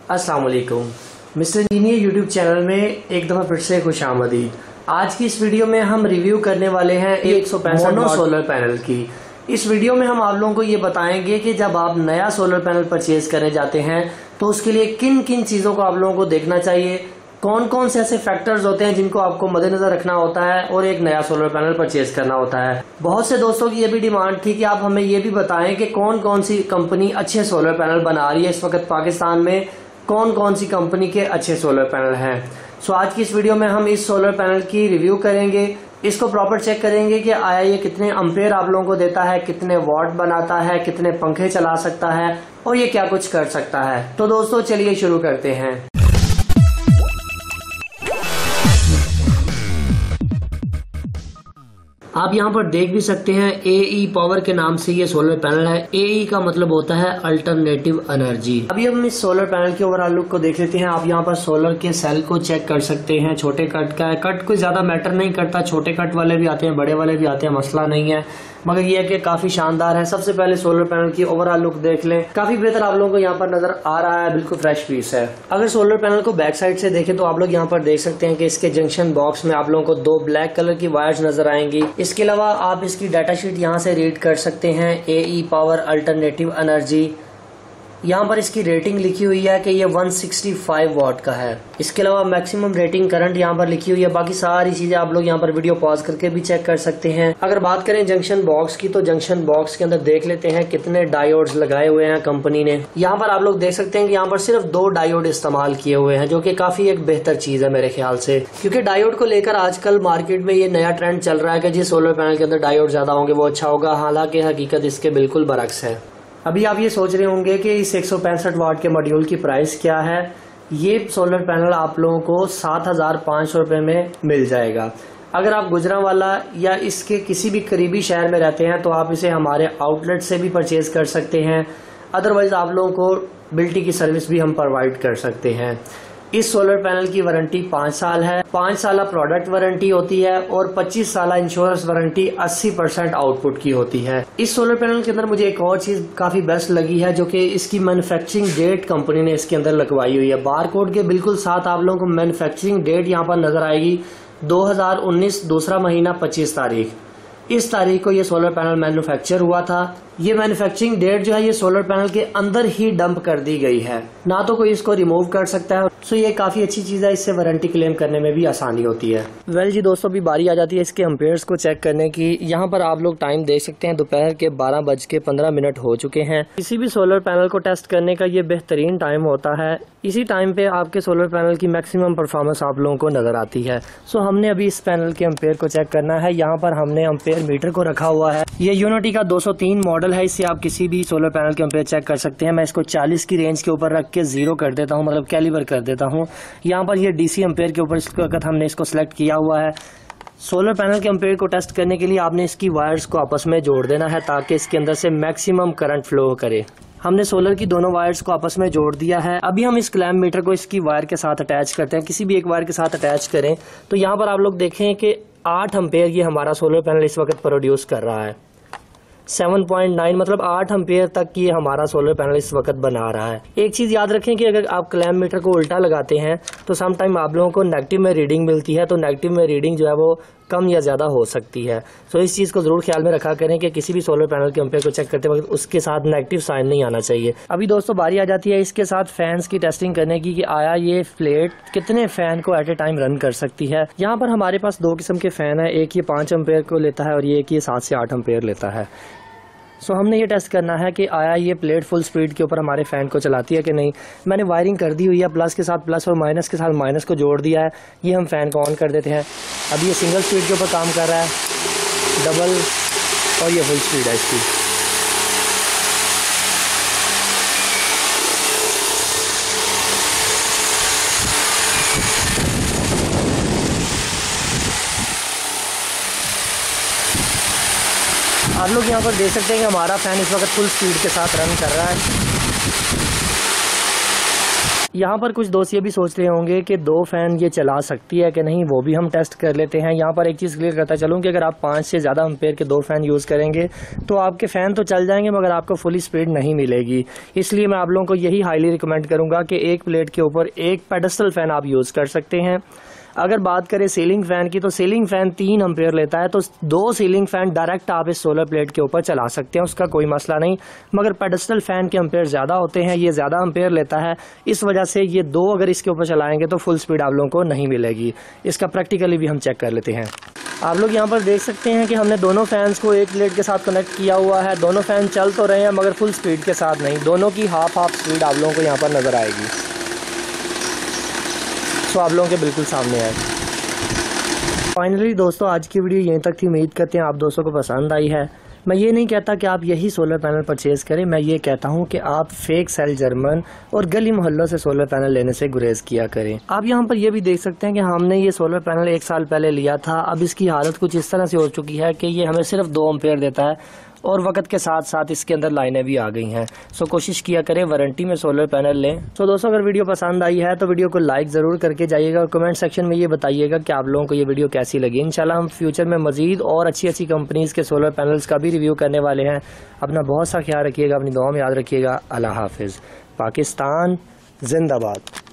अस्सलाम वालेकुम। Mister engineer YouTube channel में एक दफ़ा फिर से खुश आमदीद। आज की इस वीडियो में हम रिव्यू करने वाले हैं 165 मोनो सोलर पैनल की। इस वीडियो में हम आप लोगों को ये बताएंगे कि जब आप नया सोलर पैनल परचेज करने जाते हैं तो उसके लिए किन किन चीज़ों को आप लोगों को देखना चाहिए, कौन कौन से ऐसे फैक्टर्स होते हैं जिनको आपको मद्देनजर रखना होता है और एक नया सोलर पैनल परचेज करना होता है। बहुत से दोस्तों की ये भी डिमांड थी कि आप हमें ये भी बताएं कि कौन कौन सी कंपनी अच्छे सोलर पैनल बना रही है इस वक्त पाकिस्तान में, कौन कौन सी कंपनी के अच्छे सोलर पैनल हैं। सो आज की इस वीडियो में हम इस सोलर पैनल की रिव्यू करेंगे, इसको प्रॉपर चेक करेंगे कि आया ये कितने अम्पेयर आप लोगों को देता है, कितने वॉट बनाता है, कितने पंखे चला सकता है और ये क्या कुछ कर सकता है। तो दोस्तों चलिए शुरू करते हैं। आप यहाँ पर देख भी सकते हैं AE पावर के नाम से ये सोलर पैनल है। AE का मतलब होता है अल्टरनेटिव एनर्जी। अभी हम इस सोलर पैनल के ओवरऑल लुक को देख लेते हैं। आप यहाँ पर सोलर के सेल को चेक कर सकते हैं। छोटे कट का है, कट कोई ज्यादा मैटर नहीं करता, छोटे कट वाले भी आते हैं, बड़े वाले भी आते हैं, मसला नहीं है, मगर ये है कि काफी शानदार है। सबसे पहले सोलर पैनल की ओवरऑल लुक देख लें, काफी बेहतर आप लोगों को यहाँ पर नजर आ रहा है, बिल्कुल फ्रेश पीस है। अगर सोलर पैनल को बैक साइड से देखें तो आप लोग यहाँ पर देख सकते हैं कि इसके जंक्शन बॉक्स में आप लोगों को 2 ब्लैक कलर की वायर्स नजर आएंगी। इसके अलावा आप इसकी डाटा शीट यहाँ से रीड कर सकते हैं। AE पावर अल्टरनेटिव एनर्जी, यहाँ पर इसकी रेटिंग लिखी हुई है कि ये 165 वॉट का है। इसके अलावा मैक्सिमम रेटिंग करंट यहाँ पर लिखी हुई है। बाकी सारी चीजें आप लोग यहाँ पर वीडियो पॉज करके भी चेक कर सकते हैं। अगर बात करें जंक्शन बॉक्स की तो जंक्शन बॉक्स के अंदर देख लेते हैं कितने डायोड्स लगाए हुए हैं कंपनी ने। यहाँ पर आप लोग देख सकते हैं कि यहाँ पर सिर्फ 2 डायोड इस्तेमाल किए हुए हैं, जो कि काफी एक बेहतर चीज है मेरे ख्याल से, क्योंकि डायोड को लेकर आजकल मार्केट में ये नया ट्रेंड चल रहा है कि जिस सोलर पैनल के अंदर डायोड ज्यादा होंगे वो अच्छा होगा। हालांकि हकीकत इसके बिल्कुल बरक्स है। अभी आप ये सोच रहे होंगे कि इस 165 वाट के मॉड्यूल की प्राइस क्या है। ये सोलर पैनल आप लोगों को 7,500 रुपये में मिल जाएगा। अगर आप गुजरांवाला या इसके किसी भी करीबी शहर में रहते हैं तो आप इसे हमारे आउटलेट से भी परचेज कर सकते हैं। अदरवाइज आप लोगों को बिल्टी की सर्विस भी हम प्रोवाइड कर सकते हैं। इस सोलर पैनल की वारंटी 5 साल है। 5 साल प्रोडक्ट वारंटी होती है और 25 साल इंश्योरेंस वारंटी 80% आउटपुट की होती है। इस सोलर पैनल के अंदर मुझे एक और चीज काफी बेस्ट लगी है, जो कि इसकी मैन्युफैक्चरिंग डेट कंपनी ने इसके अंदर लगवाई हुई है। बारकोड के बिल्कुल साथ आप लोगों को मैन्युफैक्चरिंग डेट यहाँ पर नजर आएगी। 2019 दूसरा महीना 25 तारीख, इस तारीख को ये सोलर पैनल मैन्युफैक्चर हुआ था। ये मैन्युफैक्चरिंग डेट जो है ये सोलर पैनल के अंदर ही डंप कर दी गई है, ना तो कोई इसको रिमूव कर सकता है। सो ये काफी अच्छी चीज है, इससे वारंटी क्लेम करने में भी आसानी होती है। वेल जी दोस्तों, अभी बारी आ जाती है इसके अम्पेयर्स को चेक करने की। यहाँ पर आप लोग टाइम देख सकते हैं, दोपहर के 12:15 हो चुके हैं। किसी भी सोलर पैनल को टेस्ट करने का ये बेहतरीन टाइम होता है। इसी टाइम पे आपके सोलर पैनल की मैक्सिमम परफॉर्मेंस आप लोगों को नजर आती है। सो हमने अभी इस पैनल के अम्पेयर को चेक करना है। यहाँ पर हमने अम्पेयर मीटर को रखा हुआ है। ये यूनिटी का 203 मॉडल है, इससे आप किसी भी सोलर पैनल के अम्पेयर चेक कर सकते हैं। मैं इसको 40 की रेंज के ऊपर रख के 0 कर देता हूँ, मतलब कैलिबर कर देता हूँ। यहाँ पर ये DC अम्पेयर के ऊपर इस वक्त हमने इसको सिलेक्ट किया हुआ है। सोलर पैनल के अम्पेयर को टेस्ट करने के लिए आपने इसकी वायर्स को आपस में जोड़ देना है ताकि इसके अंदर से मैक्सिमम करंट फ्लो करे। हमने सोलर की दोनों वायर्स को आपस में जोड़ दिया है। अभी हम इस क्लैम्प मीटर को इसकी वायर के साथ अटैच करते हैं। किसी भी एक वायर के साथ अटैच करें तो यहाँ पर आप लोग देखें कि 8 अम्पेयर ये हमारा सोलर पैनल इस वक्त प्रोड्यूस कर रहा है। 7.9 मतलब 8 अम्पेयर तक ये हमारा सोलर पैनल इस वक्त बना रहा है। एक चीज याद रखें कि अगर आप क्लैम्प मीटर को उल्टा लगाते हैं तो सम टाइम आप लोगों को नेगेटिव में रीडिंग मिलती है, तो नेगेटिव में रीडिंग जो है वो कम या ज्यादा हो सकती है। सो इस चीज को जरूर ख्याल में रखा करें कि किसी भी सोलर पैनल के अम्पेयर को चेक करते वक्त उसके साथ नेगेटिव साइन नहीं आना चाहिए। अभी दोस्तों बारी आ जाती है इसके साथ फैंस की टेस्टिंग करने की कि आया ये प्लेट कितने फैन को एट ए टाइम रन कर सकती है। यहाँ पर हमारे पास 2 किस्म के फैन है, एक ये 5 अम्पेयर को लेता है और ये एक ये 7 से 8 अम्पेयर लेता है। सो हमने ये टेस्ट करना है कि आया ये प्लेट फुल स्पीड के ऊपर हमारे फैन को चलाती है कि नहीं। मैंने वायरिंग कर दी हुई है, प्लस के साथ प्लस और माइनस के साथ माइनस को जोड़ दिया है। ये हम फैन को ऑन कर देते हैं। अभी ये सिंगल स्पीड के ऊपर काम कर रहा है, डबल और ये फुल स्पीड है इसकी। आप लोग यहाँ पर देख सकते हैं कि हमारा फैन इस वक्त फुल स्पीड के साथ रन कर रहा है। यहाँ पर कुछ दोस्त ये भी सोच रहे होंगे कि 2 फैन ये चला सकती है कि नहीं, वो भी हम टेस्ट कर लेते हैं। यहाँ पर एक चीज़ क्लियर करता चलूँ कि अगर आप 5 से ज़्यादा एम्पेयर के 2 फैन यूज़ करेंगे तो आपके फ़ैन तो चल जाएंगे मगर आपको फुली स्पीड नहीं मिलेगी। इसलिए मैं आप लोगों को यही हाईली रिकमेंड करूँगा कि एक प्लेट के ऊपर एक पेडस्टल फ़ैन आप यूज़ कर सकते हैं। अगर बात करें सीलिंग फ़ैन की तो सीलिंग फ़ैन 3 एम्पेयर लेता है, तो 2 सीलिंग फ़ैन डायरेक्ट आप इस सोलर प्लेट के ऊपर चला सकते हैं, उसका कोई मसला नहीं। मगर पेडस्टल फ़ैन के एम्पेयर ज़्यादा होते हैं, ये ज़्यादा एम्पेयर लेता है, इस वजह से ये 2 अगर इसके ऊपर चलाएंगे तो फुल स्पीड आप लोगों को नहीं मिलेगी। इसका प्रैक्टिकली भी हम चेक कर लेते हैं। आप लोग यहाँ पर देख सकते हैं कि हमने दोनों फैंस को एक प्लेट के साथ कनेक्ट किया हुआ है। दोनों फ़ैन चल तो रहे हैं मगर फुल स्पीड के साथ नहीं, दोनों की हाफ स्पीड आप लोगों को यहाँ पर नज़र आएगी। तो आप लोगों के बिल्कुल सामने है। फाइनली दोस्तों आज की वीडियो यहीं तक थी। उम्मीद करते हैं आप दोस्तों को पसंद आई है। मैं ये नहीं कहता कि आप यही सोलर पैनल परचेज करें, मैं ये कहता हूँ कि आप फेक सेल जर्मन और गली मोहल्लों से सोलर पैनल लेने से गुरेज किया करें। आप यहाँ पर ये भी देख सकते हैं कि हमने ये सोलर पैनल 1 साल पहले लिया था। अब इसकी हालत कुछ इस तरह से हो चुकी है कि ये हमें सिर्फ 2 एम्पेयर देता है और वक्त के साथ साथ इसके अंदर लाइनें भी आ गई हैं। सो कोशिश किया करें वारंटी में सोलर पैनल लें। सो दोस्तों अगर वीडियो पसंद आई है तो वीडियो को लाइक ज़रूर करके जाइएगा और कमेंट सेक्शन में ये बताइएगा कि आप लोगों को ये वीडियो कैसी लगी। इंशाल्लाह हम फ्यूचर में मजीद और अच्छी कंपनीज़ के सोलर पैनल्स का भी रिव्यू करने वाले हैं। अपना बहुत सा ख्याल रखिएगा, अपनी दुआ में याद रखिएगा। अल्लाह हाफिज़। पाकिस्तान जिंदाबाद।